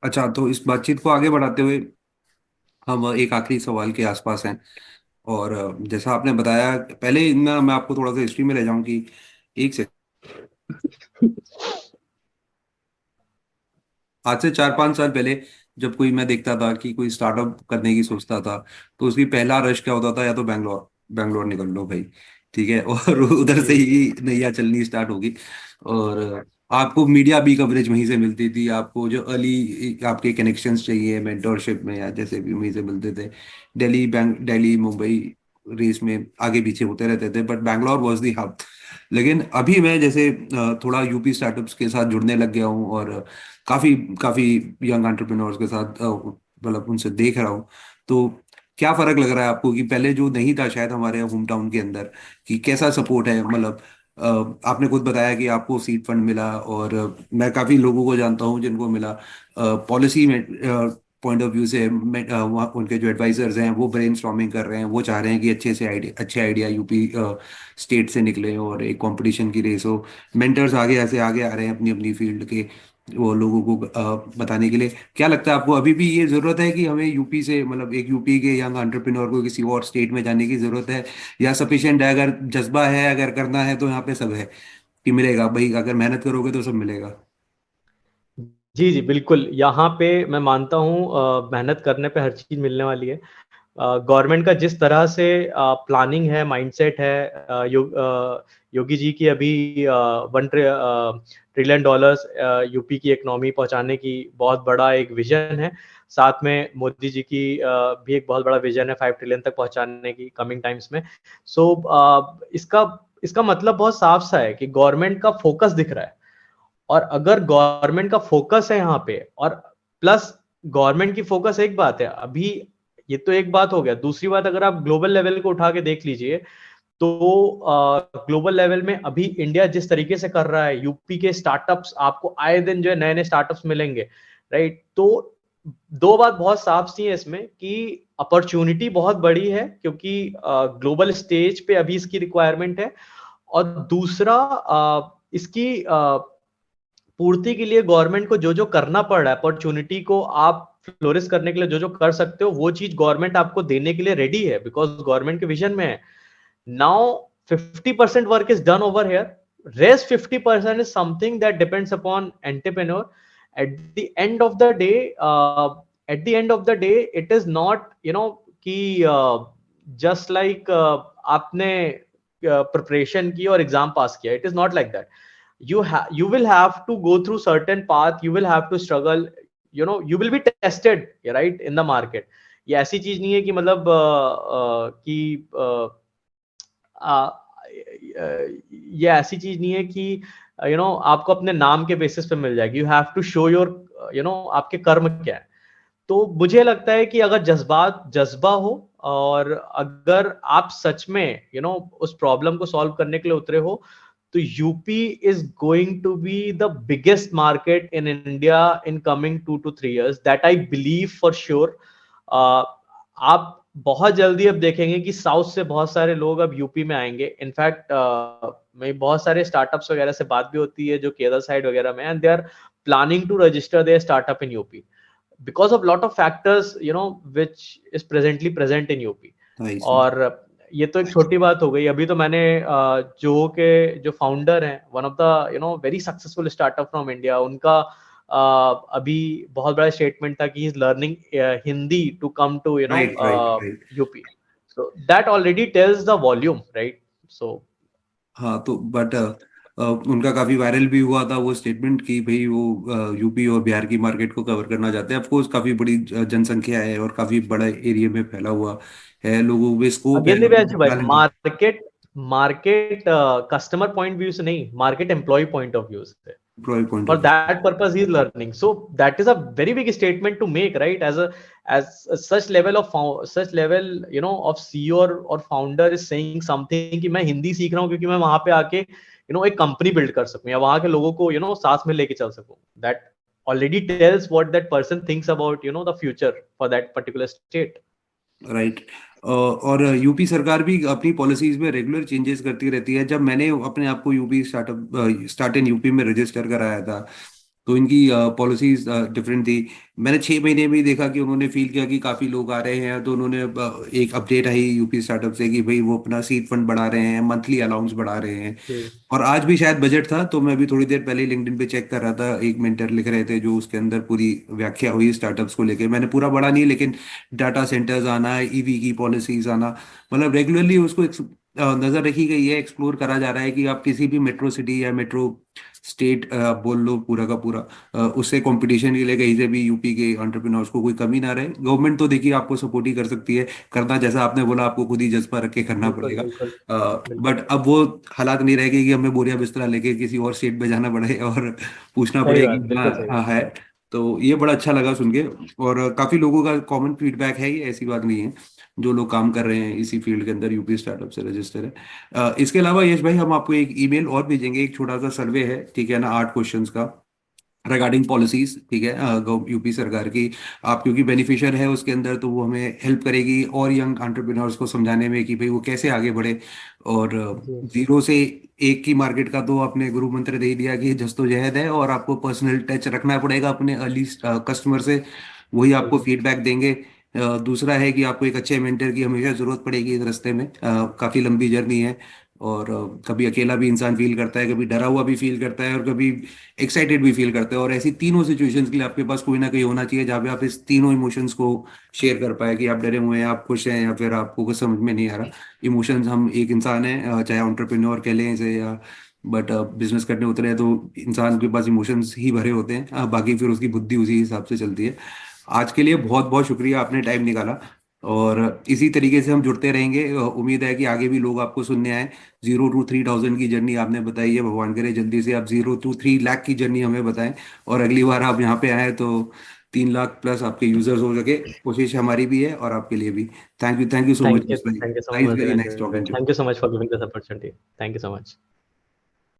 अच्छा, तो इस बातचीत को आगे बढ़ाते हुए हम एक आखिरी सवाल के आसपास हैं। और जैसा आपने बताया, पहले ना मैं आपको थोड़ा सा हिस्ट्री में ले जाऊं कि एक से आज से 4-5 साल पहले जब कोई मैं देखता था कि कोई स्टार्टअप करने की सोचता था, तो उसकी पहला रश क्या होता था, या तो बैंगलोर, बैंगलोर निकल लो भाई, ठीक है। और उधर से जी ही नैया चलनी स्टार्ट होगी। और आपको मीडिया भी कवरेज वहीं से मिलती थी, आपको जो अर्ली आपके कनेक्शंस चाहिए मेंटोरशिप में या जैसे भी वहीं से मिलते थे। दिल्ली मुंबई रेस में आगे पीछे होते रहते थे, but Bangalore was the hub. लेकिन अभी मैं जैसे थोड़ा यूपी स्टार्टअप्स के साथ जुड़ने लग गया हूँ, और काफी काफी यंग एंटरप्रेन्योर्स के साथ मतलब उनसे देख रहा हूँ। तो क्या फर्क लग रहा है आपको कि पहले जो नहीं था शायद हमारे होम टाउन के अंदर, कि कैसा सपोर्ट है? मतलब आपने खुद बताया कि आपको सीड फंड मिला, और मैं काफी लोगों को जानता हूँ जिनको मिला। पॉलिसी में पॉइंट ऑफ व्यू से वहाँ उनके जो एडवाइजर्स हैं वो ब्रेनस्टॉर्मिंग कर रहे हैं, वो चाह रहे हैं कि अच्छे आइडिया यूपी स्टेट से निकले और एक कंपटीशन की रेस हो। मेंटर्स आगे ऐसे आगे आ रहे हैं अपनी अपनी फील्ड के, वो लोगों को बताने के लिए। क्या लगता है आपको, अभी भी ये जरूरत है कि हमें यूपी से, मतलब एक यूपी के यंग एंटरप्रेन्योर को किसी और स्टेट में जाने की जरूरत है, या सफिशिएंट है? अगर जज्बा है, अगर करना है, तो यहाँ पे सब है कि मिलेगा भाई, अगर मेहनत करोगे तो सब मिलेगा। जी जी बिल्कुल। यहाँ पे मैं मानता हूँ मेहनत करने पे हर चीज मिलने वाली है। गवर्नमेंट का जिस तरह से प्लानिंग है, माइंडसेट है, योगी जी की अभी 1 ट्रिलियन डॉलर्स यूपी की इकोनॉमी पहुंचाने की बहुत बड़ा एक विजन है। साथ में मोदी जी की भी एक बहुत बड़ा विजन है 5 ट्रिलियन तक पहुंचाने की कमिंग टाइम्स में। सो इसका इसका मतलब बहुत साफ सा है कि गवर्नमेंट का फोकस दिख रहा है। और अगर गवर्नमेंट का फोकस है यहाँ पे, और प्लस गवर्नमेंट की फोकस एक बात है अभी, ये तो एक बात हो गया। दूसरी बात, अगर आप ग्लोबल लेवल को उठा के देख लीजिए, तो ग्लोबल लेवल में अभी इंडिया जिस तरीके से कर रहा है, यूपी के स्टार्टअप्स आपको आए दिन जो है नए नए स्टार्टअप्स मिलेंगे। राइट? तो दो बात बहुत साफ सी है इसमें कि अपॉर्चुनिटी बहुत बड़ी है, क्योंकि ग्लोबल स्टेज पे अभी इसकी रिक्वायरमेंट है। और दूसरा, इसकी पूर्ति के लिए गवर्नमेंट को जो जो करना पड़ रहा है, अपॉर्चुनिटी को आप फ्लोरिश करने के लिए जो जो कर सकते हो, वो चीज गवर्नमेंट आपको देने के लिए रेडी है, बिकॉज गवर्नमेंट के विजन में है। Now 50% work is done over here, rest 50% is something that depends upon entrepreneur. At the end of the day, at the end of the day it is not कि just like आपने preparation की और exam पास किया। It is not like that. You will have to go through certain path, you will have to struggle, you will be tested, right, in the market। ये ऐसी चीज नहीं है कि मतलब कि आ, ये ऐसी चीज नहीं है कि आपको अपने नाम के बेसिस पे मिल जाएगी। You have to show your आपके कर्म क्या है। तो मुझे लगता है कि अगर जज्बा हो, और अगर आप सच में उस प्रॉब्लम को सॉल्व करने के लिए उतरे हो, तो UP is going to be the biggest market in India in coming 2 to 3 years, that I believe for sure. आप बहुत जल्दी अब देखेंगे कि साउथ से बहुत सारे लोग अब यूपी में आएंगे। इनफैक्ट मैं बहुत सारे स्टार्टअप्स वगैरह से बात भी होती है जो केरल साइड वगैरह में, and they are planning to register their startup in UP because of lot of factors which is presently present in UP. सही सही। और ये तो एक छोटी बात हो गई। अभी तो मैंने जो के जो फाउंडर हैं, one of the very successful startup from India, उनका अभी बहुत बड़ा स्टेटमेंट था कि is learning Hindi to come to right right right. UP. So that already tells the volume, right? So हाँ, तो बट उनका काफी वायरल भी हुआ था वो स्टेटमेंट कि भाई वो यूपी और बिहार की मार्केट को कवर करना चाहते हैं। ऑफकोर्स काफी बड़ी जनसंख्या है और काफी बड़ा एरिया में फैला हुआ है, लोगों में स्कोप है, अगेन दिव्यांश भाई, टैलेंट है। Market market customer point view से नहीं, market employ point of view से। Employ point For of that purpose he is learning, so that is a very big statement to make, right? As such level of such level of CEO or founder is saying something कि मैं हिंदी सीख रहा हूँ क्योंकि मैं वहां पे आके एक कंपनी बिल्ड कर सकूं, या वहां के लोगों को साथ में लेके चल सकूं। That already tells what that person thinks about the future for that particular state। Right. और यूपी सरकार भी अपनी पॉलिसीज में रेगुलर चेंजेस करती रहती है। जब मैंने अपने आप को UP startup start in UP में रजिस्टर कराया था, तो इनकी पॉलिसीज डिफरेंट थी। मैंने 6 महीने में ही देखा कि उन्होंने फील किया कि काफी लोग आ रहे हैं, तो उन्होंने एक अपडेट आई यूपी स्टार्टअप से कि भाई वो अपना सीड फंड बढ़ा रहे हैं, मंथली अलाउंस बढ़ा रहे हैं। जी और आज भी शायद बजट था, तो मैं अभी थोड़ी देर पहले लिंक्डइन पे चेक कर रहा था, एक मेंटर लिख रहे थे जो उसके अंदर पूरी व्याख्या हुई स्टार्टअप्स को लेके। मैंने पूरा पढ़ा नहीं, लेकिन डाटा सेंटर्स आना, ईवी की पॉलिसीज आना, मतलब रेगुलरली उसको नजर रखी गई है, एक्सप्लोर करा जा रहा है कि आप किसी भी मेट्रो सिटी या मेट्रो स्टेट बोल लो पूरा का पूरा, उससे कंपटीशन के लिए कहीं से भी यूपी के एंटरप्रेन्योर्स को कोई कमी ना रहे। गवर्नमेंट तो देखिए आपको सपोर्ट ही कर सकती है, करना जैसा आपने बोला आपको खुद ही जज्बा रख के करना बिल्कुल पड़ेगा। बिल्कुल बट बिल्कुल। अब वो हालात नहीं रहेगी कि हमें बोरिया बिस्तरा लेके किसी और स्टेट में जाना पड़े और पूछना सही पड़े बात, कि हाँ बिल्कुल सही हाँ बात। है। तो ये बड़ा अच्छा लगा सुन के, और काफी लोगों का कॉमन फीडबैक है, ये ऐसी बात नहीं है, जो लोग काम कर रहे हैं इसी फील्ड के अंदर यूपी स्टार्टअप से रजिस्टर है। इसके अलावा यश भाई हम आपको एक ईमेल और भेजेंगे, एक छोटा सा सर्वे है, ठीक है ना, 8 क्वेश्चंस का, रिगार्डिंग पॉलिसीज, ठीक है, यूपी सरकार की। आप क्योंकि बेनिफिशियर है उसके अंदर, तो वो हमें हेल्प करेगी और यंग एंटरप्रेन्योर्स को समझाने में कि भाई वो कैसे आगे बढ़े। और जी जीरो से एक की मार्केट का तो आपने गुरु मंत्र दे ही दिया कि जद्दोजहद है, और आपको पर्सनल टच रखना पड़ेगा अपने अर्ली कस्टमर से, वही आपको बिल्कुल। फीडबैक देंगे। दूसरा है कि आपको एक अच्छे मेंटर की हमेशा जरूरत पड़ेगी इस रास्ते में, काफी लंबी जर्नी है, और कभी अकेला भी इंसान फील करता है, कभी डरा हुआ भी फील करता है, और कभी एक्साइटेड भी फील करते हैं। और ऐसी तीनों सिचुएशंस के लिए आपके पास कोई ना कोई होना चाहिए जहाँ पे आप इस तीनों इमोशंस को शेयर कर पाए, कि आप डरे हुए हैं, आप खुश हैं, या फिर आपको कुछ समझ में नहीं आ रहा। इमोशंस, हम एक इंसान है, चाहे एंटरप्रेन्योर कह लें इसे, या बट बिजनेस करने उतरे हैं, तो इंसान के पास इमोशंस ही भरे होते हैं, बाकी फिर उसकी बुद्धि उसी हिसाब से चलती है। आज के लिए बहुत बहुत शुक्रिया, आपने टाइम निकाला, और इसी तरीके से हम जुड़ते रहेंगे। उम्मीद है कि आगे भी लोग आपको सुनने आए। 0 to 3,000 की जर्नी आपने बताई है, भगवान करे जल्दी से आप 0 to 3 लाख की जर्नी हमें बताएं, और अगली बार आप यहाँ पे आए तो 3 लाख प्लस आपके यूजर्स हो सके। कोशिश हमारी भी है और आपके लिए भी। Thank you so much. Thank you so nice, much very nice Devanshu. Talking to. Thank you so much for giving this opportunity. Thank you so much.